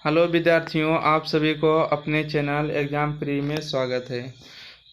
Hello विद्यार्थियों, आप सभी को अपने चैनल एग्जाम प्री में स्वागत है।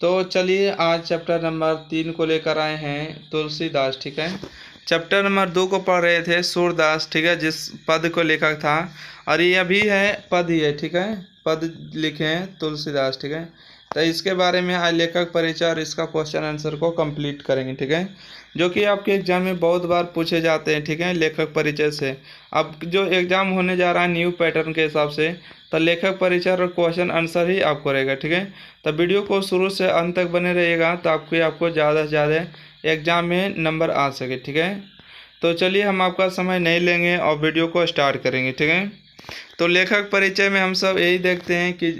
तो चलिए आज चैप्टर नंबर 3 को लेकर आए हैं तुलसीदास। ठीक है, चैप्टर नंबर 2 को पढ़ रहे थे सूरदास। ठीक है, जिस पद को लेखक था, और ये अभी है पद ही है। ठीक है, पद लिखे हैं तुलसीदास। ठीक है, तो इसके बारे में आज लेखक परिचय और इसका क्वेश्चन आंसर को कंप्लीट करेंगे। ठीक है, जो कि आपके एग्जाम में बहुत बार पूछे जाते हैं। ठीक है, लेखक परिचय से अब जो एग्जाम होने जा रहा है न्यू पैटर्न के हिसाब से, तो लेखक परिचय और क्वेश्चन आंसर ही आपको रहेगा। ठीक है, तो वीडियो को शुरू से अंत तक बने रहिएगा ताकि आपको ज़्यादा से ज़्यादा एग्जाम में नंबर आ सके। ठीक है, तो चलिए हम आपका समय नहीं लेंगे और वीडियो को स्टार्ट करेंगे। ठीक है, तो लेखक परिचय में हम सब यही देखते हैं कि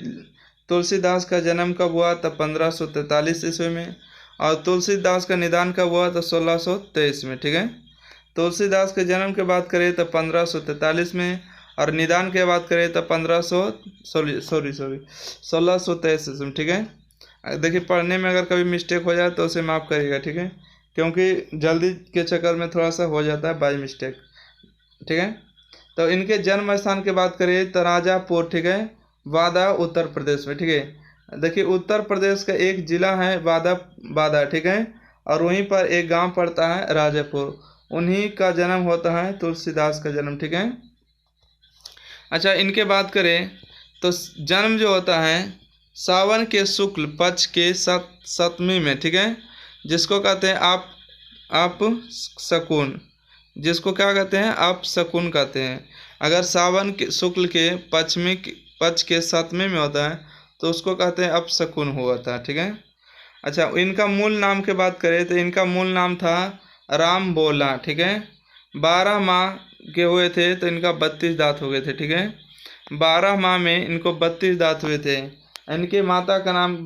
तुलसीदास का जन्म कब हुआ, तब 1543 ईस्वी में, और तुलसीदास का निदान कब हुआ, तो 1623 में। ठीक है, तुलसीदास के जन्म की बात करें तो 1543 में, और निदान की बात करें तो 1623 में। ठीक है, देखिए पढ़ने में अगर कभी मिस्टेक हो जाए तो उसे माफ़ करिएगा। ठीक है, क्योंकि जल्दी के चक्कर में थोड़ा सा हो जाता है बाई मिस्टेक। ठीक है, तो इनके जन्म स्थान की बात करें तो राजापुर। ठीक है, वादा उत्तर प्रदेश में। ठीक है, देखिए उत्तर प्रदेश का एक जिला है वादा। ठीक है, और वहीं पर एक गांव पड़ता है राजापुर, उन्हीं का जन्म होता है तुलसीदास का जन्म। ठीक है, अच्छा इनके बात करें तो जन्म जो होता है सावन के शुक्ल पक्ष के सप्तमी में। ठीक है, जिसको कहते हैं आप शकुन, जिसको क्या कहते हैं आप शकुन कहते हैं। अगर सावन के शुक्ल के पक्ष के सप्तमी में होता है तो उसको कहते हैं अपशकुन हुआ था। ठीक है, अच्छा इनका मूल नाम की बात करें तो इनका मूल नाम था राम बोला। ठीक है, 12 माह के हुए थे तो इनका 32 दांत हो गए थे। ठीक है, 12 माह में इनको 32 दांत हुए थे। इनके माता का नाम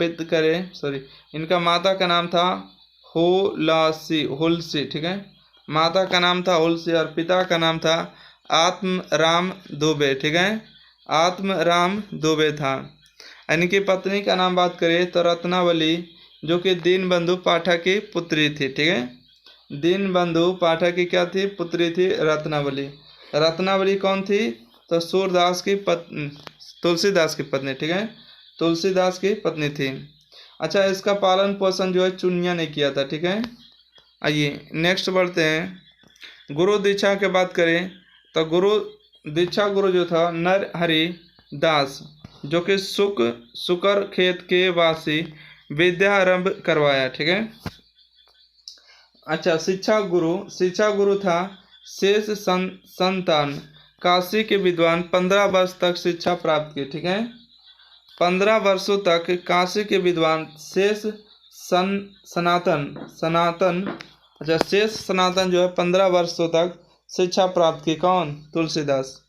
इनका माता का नाम था हुलसी। ठीक है, माता का नाम था हुलसी और पिता का नाम था आत्मराम दुबे। ठीक है, आत्मराम दुबे था। इनकी पत्नी का नाम बात करें तो रत्नावली, जो कि दीनबंधु पाठक की पुत्री थी। ठीक है, दीनबंधु पाठक की क्या थी, पुत्री थी रत्नावली। रत्नावली कौन थी, तो सूरदास की पत्नी, तुलसीदास की पत्नी। ठीक है, तुलसीदास की पत्नी थी। अच्छा इसका पालन पोषण जो है चुनिया ने किया था। ठीक है, आइए नेक्स्ट बढ़ते हैं। गुरु दीक्षा की बात करें तो गुरु जो था नरहरि दास, जो कि सुकर खेत के वासी विद्या आरंभ करवाया। ठीक है, अच्छा शिक्षा गुरु था शेष संतान काशी के विद्वान, 15 वर्ष तक शिक्षा प्राप्त की। ठीक है, 15 वर्षों तक काशी के विद्वान शेष सनातन शेष सनातन जो है 15 वर्षों तक शिक्षा प्राप्त की। कौन, तुलसीदास।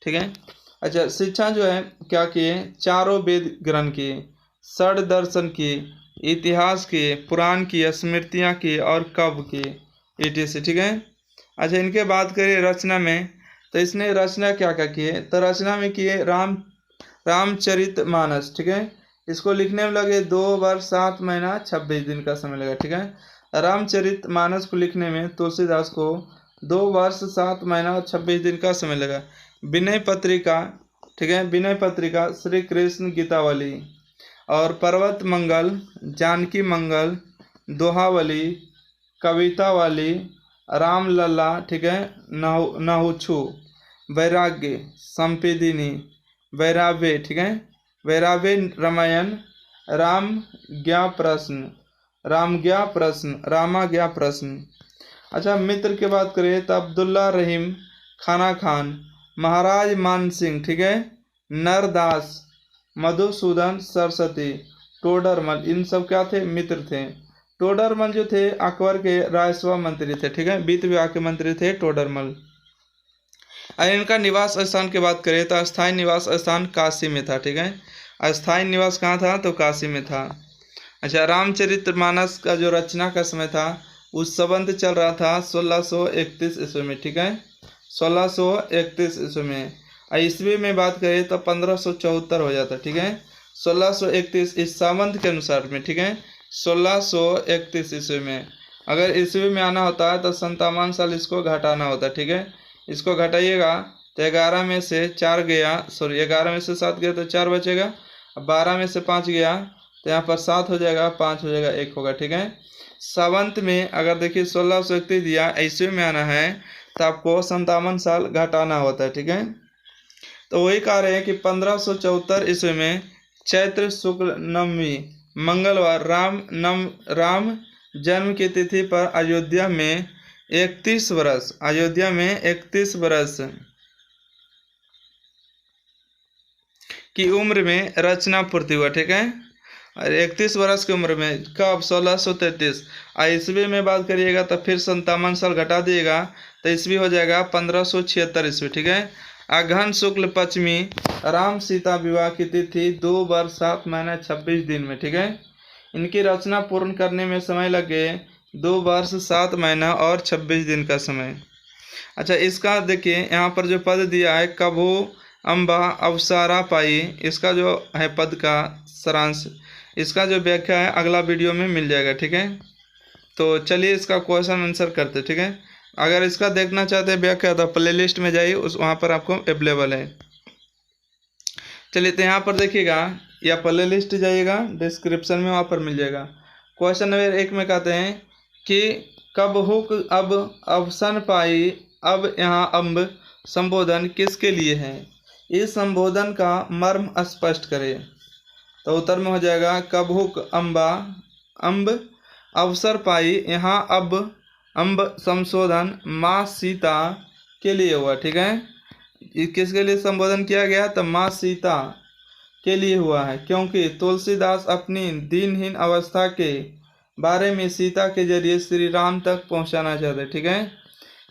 ठीक है, अच्छा शिक्षा जो है क्या किए, चारों वेद ग्रहण किए, षड दर्शन किए, इतिहास किए, पुराण की, स्मृतियाँ की और कव्य की etc। ठीक है, अच्छा इनके बात करिए रचना में तो इसने रचना क्या क्या किए, तो रचना में किए रामचरितमानस। ठीक है, इसको लिखने में लगे 2 वर्ष 7 महीना 26 दिन का समय लगा। ठीक है, रामचरितमानस को लिखने में तुलसीदास को 2 वर्ष 7 महीना और 26 दिन का समय लगा। विनय पत्रिका, ठीक है, विनय पत्रिका, श्री कृष्ण गीतावली और पर्वत मंगल, जानकी मंगल, दोहावली, कवितावली, रामलला। ठीक है, नहुछु, वैराग्य, संपीदिनी, वैराव्य। ठीक है, वैराव्य रामायण, रामज्ञा प्रश्न। अच्छा मित्र की बात करें तो अब्दुल्ला रहीम खाना खान, महाराज मान सिंह। ठीक है, नरदास, मधुसूदन सरस्वती, टोडरमल, इन सब क्या थे, मित्र थे। टोडरमल जो थे अकबर के राजसभा मंत्री थे। ठीक है, वित्त विभाग के मंत्री थे टोडरमल। और इनका निवास स्थान की बात करें तो अस्थायी निवास स्थान काशी में था। ठीक है, अस्थायी निवास कहाँ था, तो काशी में था। अच्छा रामचरितमानस का जो रचना का समय था उस संबंध चल रहा था 1631 ईस्वी में। ठीक है, 1631 ईस्वी में। ईस्वी में बात करें तो 1574 हो जाता। ठीक है, 1631 इस संबंध के अनुसार में। ठीक है, 1631 ईस्वी में। अगर ईस्वी में आना होता है तो 57 साल इसको घटाना होता। ठीक है, इसको घटाइएगा तो 11 में से 4 गया, सॉरी 11 में से 7 गया तो 4 बचेगा। अब 12 में से 5 गया तो यहाँ पर 7 हो जाएगा, 5 हो जाएगा, 1 होगा, ठीक है। सावंत में अगर देखिए 1631 दिया ईस्वी में आना है तो आपको 57 साल घटाना होता है, ठीक है। तो वही कह रहे हैं कि 1574 ईस्वी में चैत्र शुक्ल नवमी मंगलवार राम जन्म की तिथि पर अयोध्या में 31 वर्ष की उम्र में रचना पूर्ति हुआ, ठीक है। और 31 वर्ष की उम्र में, कब? 1633। ईस्वी में बात करिएगा तो फिर 57 साल घटा दिएगा तो ईस्वी हो जाएगा 1576 ईस्वी, ठीक है। अगहन शुक्ल पंचमी राम सीता विवाह की तिथि 2 वर्ष 7 महीने 26 दिन में, ठीक है। इनकी रचना पूर्ण करने में समय लगे 2 वर्ष 7 महीना और 26 दिन का समय। अच्छा, इसका देखिए यहाँ पर जो पद दिया है कभू अम्बा अवसारा पाई, इसका जो है पद का सारांश, इसका जो व्याख्या है अगला वीडियो में मिल जाएगा, ठीक है। तो चलिए इसका क्वेश्चन आंसर करते, ठीक है। अगर इसका देखना चाहते हैं व्याख्या तो प्लेलिस्ट में जाइए, उस वहाँ पर आपको अवेलेबल है। चलिए तो यहाँ पर देखिएगा, या प्लेलिस्ट जाइएगा डिस्क्रिप्शन में, वहाँ पर मिल जाएगा। क्वेश्चन नंबर 1 में कहते हैं कि कब हुक अब अवसन पाई, अब यहाँ अम्ब संबोधन किसके लिए है? इस संबोधन का मर्म स्पष्ट करें। तो उत्तर में हो जाएगा कब हुक अम्ब अवसर पाई, यहाँ अब अम्ब संशोधन माँ सीता के लिए हुआ, ठीक है। किसके लिए संबोधन किया गया? तो माँ सीता के लिए हुआ है, क्योंकि तुलसीदास अपनी दीनहीन अवस्था के बारे में सीता के जरिए श्री राम तक पहुंचाना चाहते, ठीक है।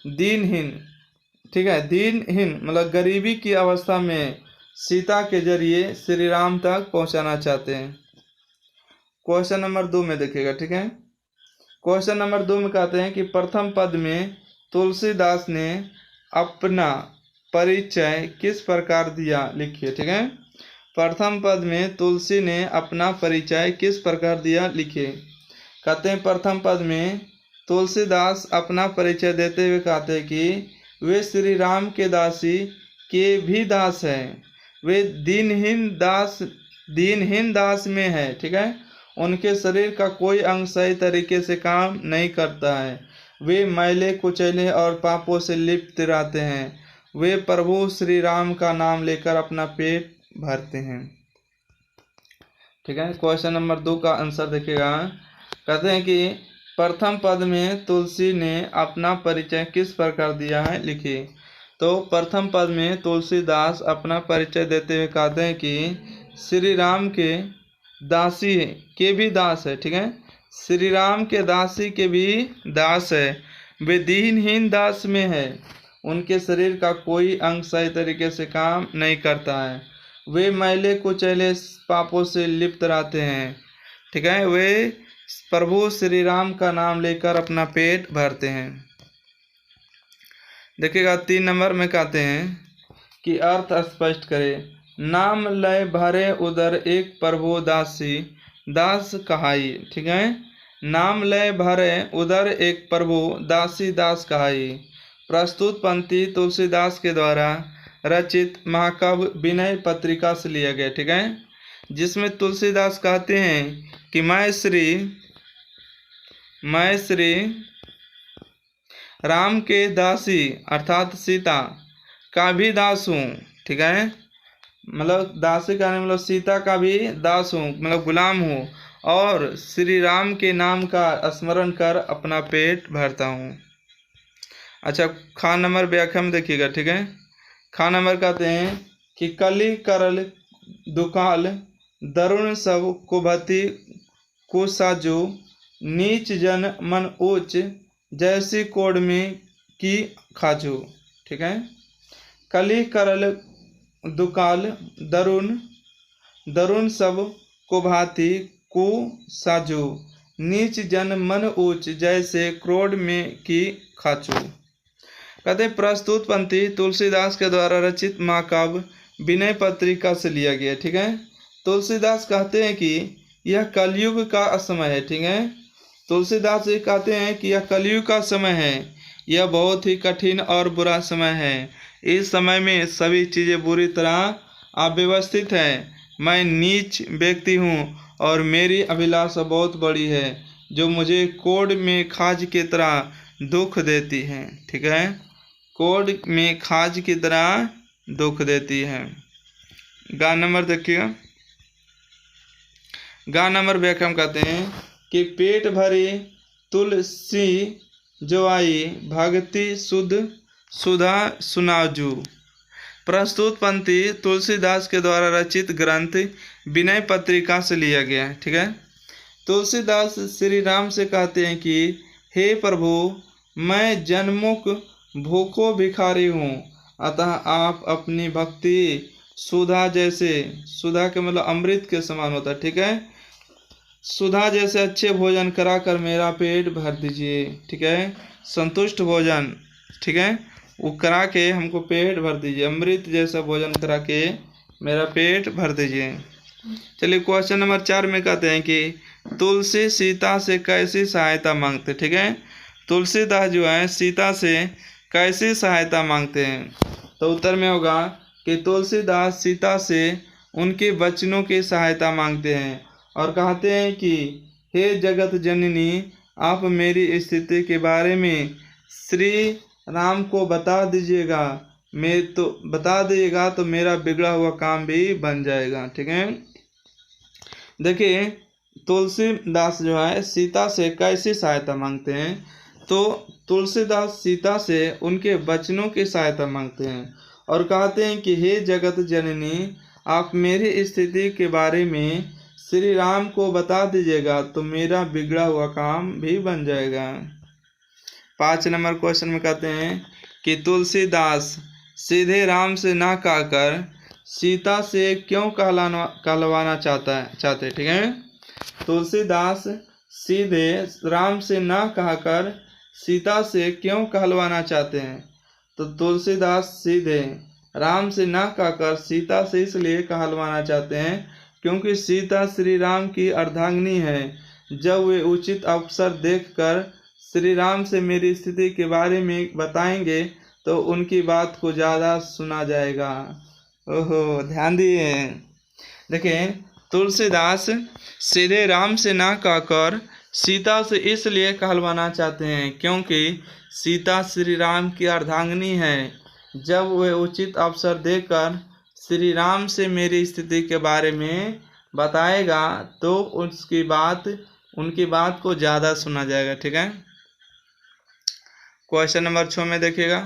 दीनहीन, ठीक है, दीनहीन मतलब गरीबी की अवस्था में सीता के जरिए श्री राम तक पहुंचाना चाहते हैं। क्वेश्चन नंबर 2 में देखिएगा, ठीक है। क्वेश्चन नंबर 2 में कहते हैं कि प्रथम पद में तुलसीदास ने अपना परिचय किस प्रकार दिया, लिखिए, ठीक है। प्रथम पद में तुलसी ने अपना परिचय किस प्रकार दिया, लिखिए। कहते हैं प्रथम पद में तुलसीदास अपना परिचय देते हुए कहते हैं कि वे श्री राम के दासी के भी दास हैं, वे दीनहीन दास में है, ठीक है। उनके शरीर का कोई अंग सही तरीके से काम नहीं करता है, वे मैले कुचैले और पापों से लिप्त रहते हैं, वे प्रभु श्री राम का नाम लेकर अपना पेट भरते हैं, ठीक है। क्वेश्चन नंबर 2 का आंसर देखिएगा। कहते हैं कि प्रथम पद में तुलसी ने अपना परिचय किस प्रकार दिया है, लिखिए। तो प्रथम पद में तुलसीदास अपना परिचय देते हुए कहते हैं कि श्री राम के दासी के भी दास है, ठीक है। श्री राम के दासी के भी दास है, वे दीनहीन दास में है, उनके शरीर का कोई अंग सही तरीके से काम नहीं करता है, वे मैले कुचैले पापों से लिप्त रहते हैं, ठीक है, वे प्रभु श्री राम का नाम लेकर अपना पेट भरते हैं। देखिएगा 3 नंबर में कहते हैं कि अर्थ स्पष्ट करें। नाम लय भरे उदर एक प्रभु दासी दास कहाई, ठीक है। नाम लय भरे उदर एक प्रभु दासी दास कहाई। प्रस्तुत पंक्ति तुलसीदास के द्वारा रचित महाकाव्य विनय पत्रिका से लिया गया, ठीक है। जिसमें तुलसीदास कहते हैं कि मैं श्री राम के दासी अर्थात सीता का भी दास हूँ, ठीक है। मतलब दासी का मतलब सीता का भी दास हूँ, मतलब गुलाम हूँ, और श्री राम के नाम का स्मरण कर अपना पेट भरता हूँ। अच्छा, खा नंबर व्याख्या में देखिएगा, ठीक है। खा नंबर कहते हैं कि कली करल दुकाल दरुण सब कुभति कुसाजु नीच जन मन उच्च जैसी कोड में की खाजू, ठीक है। कली करल दुकाल दरुण सब कुभाति कुसाजु नीच जन मन उच्च जैसे क्रोध में की खाचू। कहते प्रस्तुत पंक्ति तुलसीदास के द्वारा रचित महाकाव्य विनय पत्रिका से लिया गया, ठीक है। तुलसीदास कहते हैं कि यह कलयुग का समय है, ठीक है। तुलसीदास जी कहते हैं कि यह कलयुग का समय है, यह बहुत ही कठिन और बुरा समय है, इस समय में सभी चीज़ें बुरी तरह अव्यवस्थित हैं। मैं नीच व्यक्ति हूँ और मेरी अभिलाषा बहुत बड़ी है, जो मुझे कोढ़ में खाज की तरह दुख देती है। ठीक है, कोढ़ में खाज की तरह दुख देती है। गा नंबर देखिएगा, गा नंबर व्याख्या कहते हैं कि पेट भरी तुलसी जो आई, भक्ति शुद्ध सुधा सुनाजू। प्रस्तुत पंक्ति तुलसीदास के द्वारा रचित ग्रंथ विनय पत्रिका से लिया गया है। ठीक है, तुलसीदास श्री राम से कहते हैं कि हे प्रभु, मैं जन्मुख भूखो भिखारी हूँ, अतः आप अपनी भक्ति सुधा जैसे, सुधा के मतलब अमृत के समान होता है। ठीक है, सुधा जैसे अच्छे भोजन कराकर मेरा पेट भर दीजिए। ठीक है, संतुष्ट भोजन, ठीक है, वो करा के हमको पेट भर दीजिए, अमृत जैसा भोजन करा के मेरा पेट भर दीजिए। चलिए क्वेश्चन नंबर 4 में कहते हैं कि तुलसी सीता से कैसी सहायता मांगते। ठीक है, तुलसीदास जो है सीता से कैसी सहायता मांगते हैं, तो उत्तर में होगा कि तुलसीदास सीता से उनके वचनों की सहायता मांगते हैं और कहते हैं कि हे जगत जननी, आप मेरी स्थिति के बारे में श्री राम को बता दीजिएगा, बता दीजिएगा तो मेरा बिगड़ा हुआ काम भी बन जाएगा। ठीक है, देखिए तुलसीदास जो है सीता से कैसी सहायता मांगते हैं, तो तुलसीदास सीता से उनके वचनों की सहायता मांगते हैं और कहते हैं कि हे जगत जननी, आप मेरी स्थिति के बारे में श्री राम को बता दीजिएगा तो मेरा बिगड़ा हुआ काम भी बन जाएगा। 5 नंबर क्वेश्चन में कहते हैं कि तुलसीदास सीधे राम से ना कहकर सीता से क्यों कहलवाना चाहते। ठीक है, तुलसीदास सीधे राम से ना कहकर सीता से क्यों कहलवाना चाहते हैं, तो तुलसीदास सीधे राम से ना कहकर सीता से इसलिए कहलवाना चाहते हैं क्योंकि सीता श्री राम की अर्धांगिनी है। जब वे उचित अवसर देखकर श्री राम से मेरी स्थिति के बारे में बताएंगे तो उनकी बात को ज़्यादा सुना जाएगा। ओहो, ध्यान दिए। देखिए तुलसीदास सीधे राम से ना कहकर सीता से इसलिए कहलवाना चाहते हैं क्योंकि सीता श्री राम की अर्धांगिनी है। जब वे उचित अवसर देकर श्री राम से मेरी स्थिति के बारे में बताएगा तो उनकी बात को ज़्यादा सुना जाएगा। ठीक है, क्वेश्चन नंबर 6 में देखिएगा,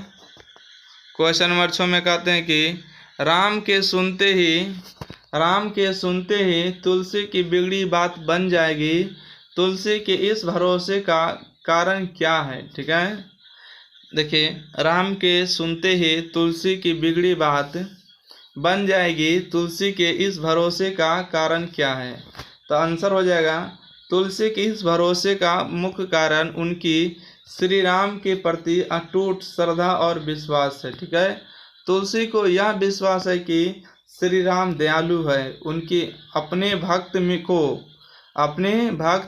क्वेश्चन नंबर 6 में कहते हैं कि राम के सुनते ही तुलसी की बिगड़ी बात बन जाएगी, तुलसी के इस भरोसे का कारण क्या है। ठीक है, देखिए राम के सुनते ही तुलसी की बिगड़ी बात बन जाएगी, तुलसी के इस भरोसे का कारण क्या है, तो आंसर हो जाएगा तुलसी के इस भरोसे का मुख्य कारण उनकी श्री राम के प्रति अटूट श्रद्धा और विश्वास है। ठीक है, तुलसी को यह विश्वास है कि श्री राम दयालु है, उनकी अपने भक्त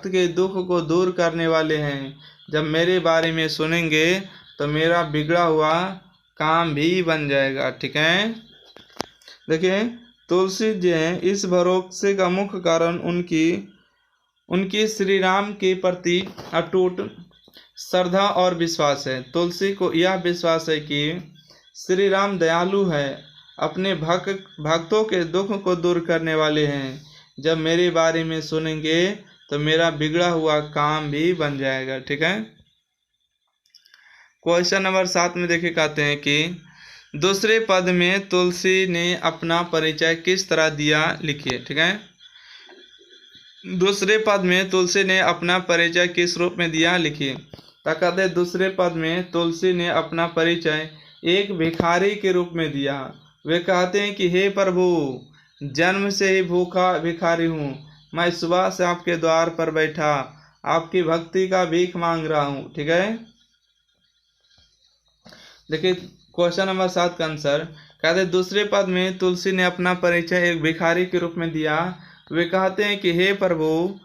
के दुख को दूर करने वाले हैं। जब मेरे बारे में सुनेंगे तो मेरा बिगड़ा हुआ काम भी बन जाएगा। ठीक है, देखिए तुलसी जी हैं इस भरोसे का मुख्य कारण उनकी श्री राम के प्रति अटूट श्रद्धा और विश्वास है। तुलसी को यह विश्वास है कि श्री राम दयालु है, अपने भक्तों के दुख को दूर करने वाले हैं। जब मेरे बारे में सुनेंगे तो मेरा बिगड़ा हुआ काम भी बन जाएगा। ठीक है, क्वेश्चन नंबर 7 में देखिए कहते हैं कि दूसरे पद में तुलसी ने अपना परिचय किस तरह दिया, लिखिए। ठीक है, दूसरे पद में तुलसी ने अपना परिचय किस रूप में दिया, लिखिए। तो कहते हैं दूसरे पद में तुलसी ने अपना परिचय एक भिखारी के रूप में दिया। वे कहते हैं कि हे प्रभु, जन्म से ही भूखा भिखारी हूँ, मैं सुबह से आपके द्वार पर बैठा आपकी भक्ति का भीख मांग रहा हूँ। ठीक है, देखिए क्वेश्चन नंबर 7 का आंसर कहते हैं दूसरे पद में तुलसी ने अपना परिचय एक भिखारी के रूप में दिया। वे कहते हैं कि हे प्रभु,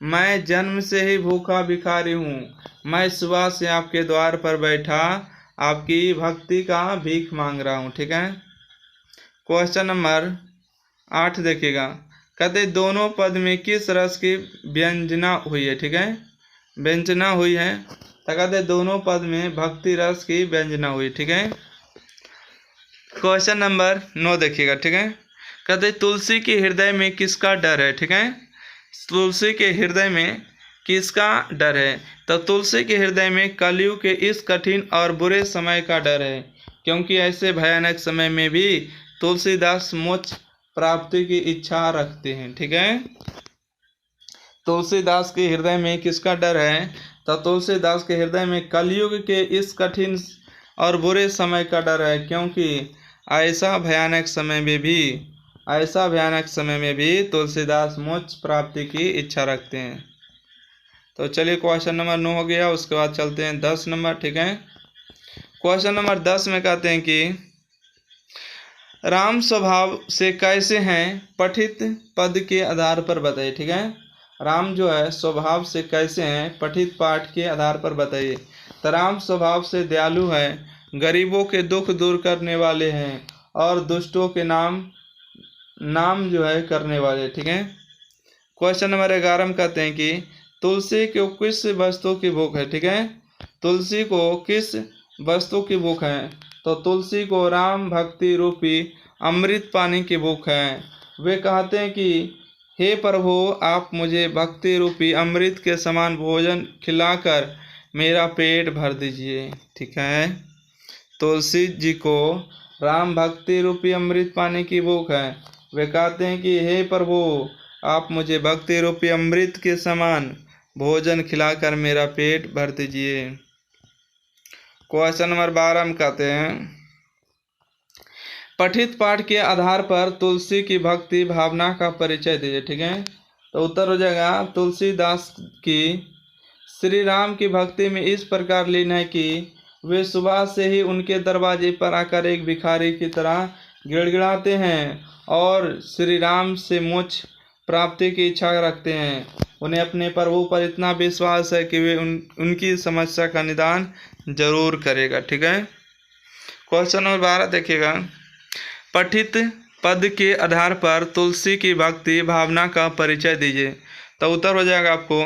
मैं जन्म से ही भूखा भिखारी हूँ, मैं सुबह से आपके द्वार पर बैठा आपकी भक्ति का भीख मांग रहा हूँ। ठीक है। क्वेश्चन नंबर 8 देखिएगा। कहते दोनों पद में किस रस की व्यंजना हुई है। ठीक है, व्यंजना हुई है। तो कहते दोनों पद में भक्ति रस की व्यंजना हुई। ठीक है। क्वेश्चन नंबर 9 देखिएगा। ठीक है। कहते तुलसी के हृदय में किसका डर है। ठीक है, तुलसी के हृदय में किसका डर है। तो तुलसी के हृदय में कलयुग के इस कठिन और बुरे समय का डर है, क्योंकि ऐसे भयानक समय में भी तुलसीदास मोक्ष प्राप्ति की इच्छा रखते हैं। ठीक है। तुलसीदास के हृदय में किसका डर है। तो तुलसीदास के हृदय में कलयुग के इस कठिन और बुरे समय का डर है, क्योंकि ऐसा भयानक समय में भी तुलसीदास मोक्ष प्राप्ति की इच्छा रखते हैं। तो चलिए क्वेश्चन नंबर 9 हो गया। उसके बाद चलते हैं 10 नंबर। ठीक है। क्वेश्चन नंबर 10 में कहते हैं कि राम स्वभाव से कैसे हैं, पठित पद के आधार पर बताइए। ठीक है, राम जो है स्वभाव से कैसे हैं, पठित पाठ के आधार पर बताइए। तो राम स्वभाव से दयालु है, गरीबों के दुख दूर करने वाले हैं और दुष्टों के नाम जो है करने वाले। ठीक है। क्वेश्चन नंबर 11 में कहते हैं कि तुलसी को किस वस्तु की भूख है। ठीक है, तुलसी को किस वस्तु की भूख है। तो तुलसी को राम भक्ति रूपी अमृत पानी की भूख है। वे कहते हैं कि हे प्रभु, आप मुझे भक्ति रूपी अमृत के समान भोजन खिलाकर मेरा पेट भर दीजिए। ठीक है, तुलसी जी को राम भक्ति रूपी अमृत पानी की भूख है। वे कहते हैं कि हे प्रभु, आप मुझे भक्ति रूपी अमृत के समान भोजन खिलाकर मेरा पेट भर दीजिए। क्वेश्चन नंबर 12 में कहते हैं पठित पाठ के आधार पर तुलसी की भक्ति भावना का परिचय दीजिए। ठीक है, तो उत्तर हो जाएगा तुलसीदास की श्री राम की भक्ति में इस प्रकार लीन है कि वे सुबह से ही उनके दरवाजे पर आकर एक भिखारी की तरह गिड़गिड़ाते हैं और श्री राम से मोक्ष प्राप्ति की इच्छा रखते हैं। उन्हें अपने प्रभु पर इतना विश्वास है कि वे उनकी समस्या का निदान जरूर करेगा। ठीक है। क्वेश्चन नंबर 12 देखिएगा। पठित पद के आधार पर तुलसी की भक्ति भावना का परिचय दीजिए। तो उत्तर हो जाएगा आपको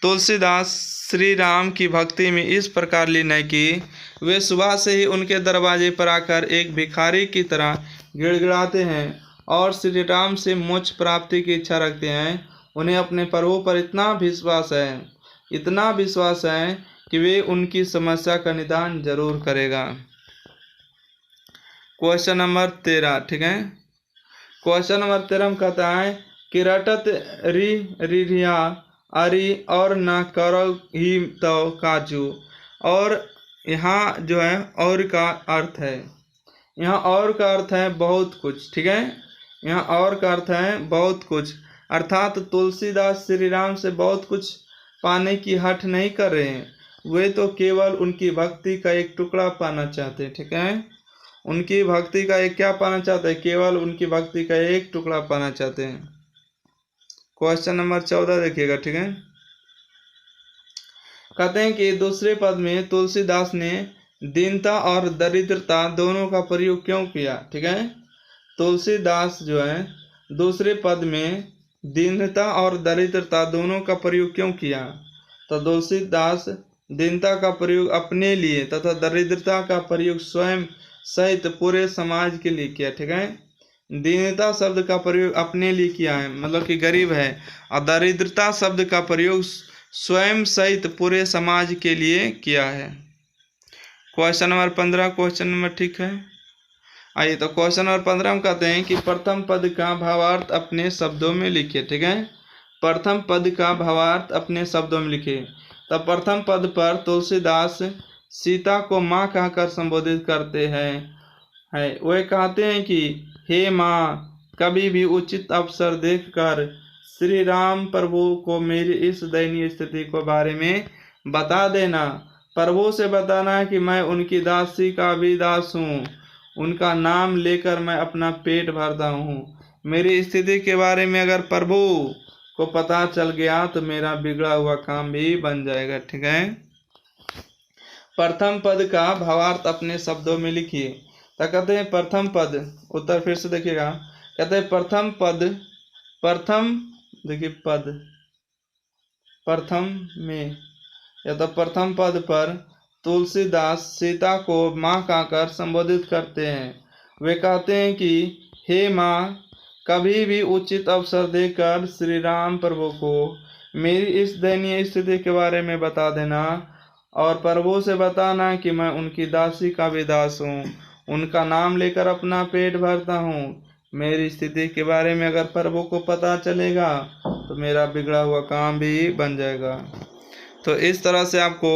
तुलसीदास श्री राम की भक्ति में इस प्रकार लीन है कि वे सुबह से ही उनके दरवाजे पर आकर एक भिखारी की तरह गिड़गिड़ाते हैं और श्री राम से मोक्ष प्राप्ति की इच्छा रखते हैं। उन्हें अपने प्रभु पर इतना विश्वास है कि वे उनकी समस्या का निदान जरूर करेगा। Question number 13। ठीक है, क्वेश्चन नंबर 13 में कहता है कि रटत रिया अरि और न करो ही तो काजू। और यहाँ जो है और का अर्थ है, यहाँ और का अर्थ है बहुत कुछ। ठीक है, यहाँ और का अर्थ है बहुत कुछ, अर्थात तुलसीदास श्री राम से बहुत कुछ पाने की हठ नहीं कर रहे हैं। वे तो केवल उनकी भक्ति का एक टुकड़ा पाना चाहते हैं। ठीक है, उनकी भक्ति का एक क्या पाना चाहते हैं, केवल उनकी भक्ति का एक टुकड़ा पाना चाहते हैं। क्वेश्चन नंबर 14 देखिएगा। ठीक है, कहते हैं कि दूसरे पद में तुलसीदास ने दीनता और दरिद्रता दोनों का प्रयोग क्यों किया। ठीक है, तुलसीदास जो है दूसरे पद में दीनता और दरिद्रता दोनों का प्रयोग क्यों किया। तो तुलसीदास दीनता का प्रयोग अपने लिए तथा दरिद्रता का प्रयोग स्वयं सहित पूरे समाज के लिए किया। ठीक है, दीनता शब्द का प्रयोग अपने लिए किया है, मतलब कि गरीब है, और दरिद्रता शब्द का प्रयोग स्वयं सहित पूरे समाज के लिए किया है। क्वेश्चन नंबर 15 क्वेश्चन नंबर ठीक है। आइए तो क्वेश्चन नंबर 15 में कहते हैं कि प्रथम पद का भावार्थ अपने शब्दों में लिखिए। ठीक है, प्रथम पद का भावार्थ अपने शब्दों में लिखिए। तो प्रथम पद पर तुलसीदास सीता को माँ कहकर संबोधित करते हैं। वे कहते हैं कि हे माँ, कभी भी उचित अवसर देखकर श्री राम प्रभु को मेरी इस दयनीय स्थिति के बारे में बता देना। प्रभु से बताना कि मैं उनकी दासी का भी दास हूँ, उनका नाम लेकर मैं अपना पेट भरता हूँ। मेरी स्थिति के बारे में अगर प्रभु को पता चल गया तो मेरा बिगड़ा हुआ काम भी बन जाएगा। ठीक है, प्रथम पद का भावार्थ अपने शब्दों में लिखिए। तो कहते हैं प्रथम पद, उत्तर फिर से देखिएगा, कहते हैं प्रथम पद, प्रथम देखिए पद, प्रथम में या तो प्रथम पद पर तुलसीदास सीता को माँ कहकर संबोधित करते हैं। वे कहते हैं कि हे माँ, कभी भी उचित अवसर देकर श्री राम प्रभु को मेरी इस दयनीय स्थिति के बारे में बता देना और प्रभु से बताना कि मैं उनकी दासी का भी दास हूँ, उनका नाम लेकर अपना पेट भरता हूँ। मेरी स्थिति के बारे में अगर प्रभु को पता चलेगा तो मेरा बिगड़ा हुआ काम भी बन जाएगा। तो इस तरह से आपको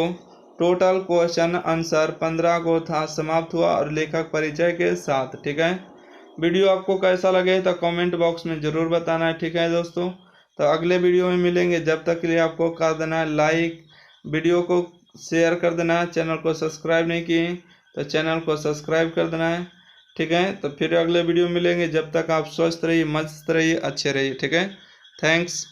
टोटल क्वेश्चन आंसर 15 को था समाप्त हुआ और लेखक परिचय के साथ। ठीक है, वीडियो आपको कैसा लगे तो कमेंट बॉक्स में ज़रूर बताना है। ठीक है दोस्तों, तो अगले वीडियो में मिलेंगे, जब तक के लिए आपको कर देना है लाइक, वीडियो को शेयर कर देना है, चैनल को सब्सक्राइब नहीं किए तो चैनल को सब्सक्राइब कर देना है। ठीक है, तो फिर अगले वीडियो में मिलेंगे, जब तक आप स्वस्थ रहिए, मस्त रहिए, अच्छे रहिए। ठीक है, थैंक्स।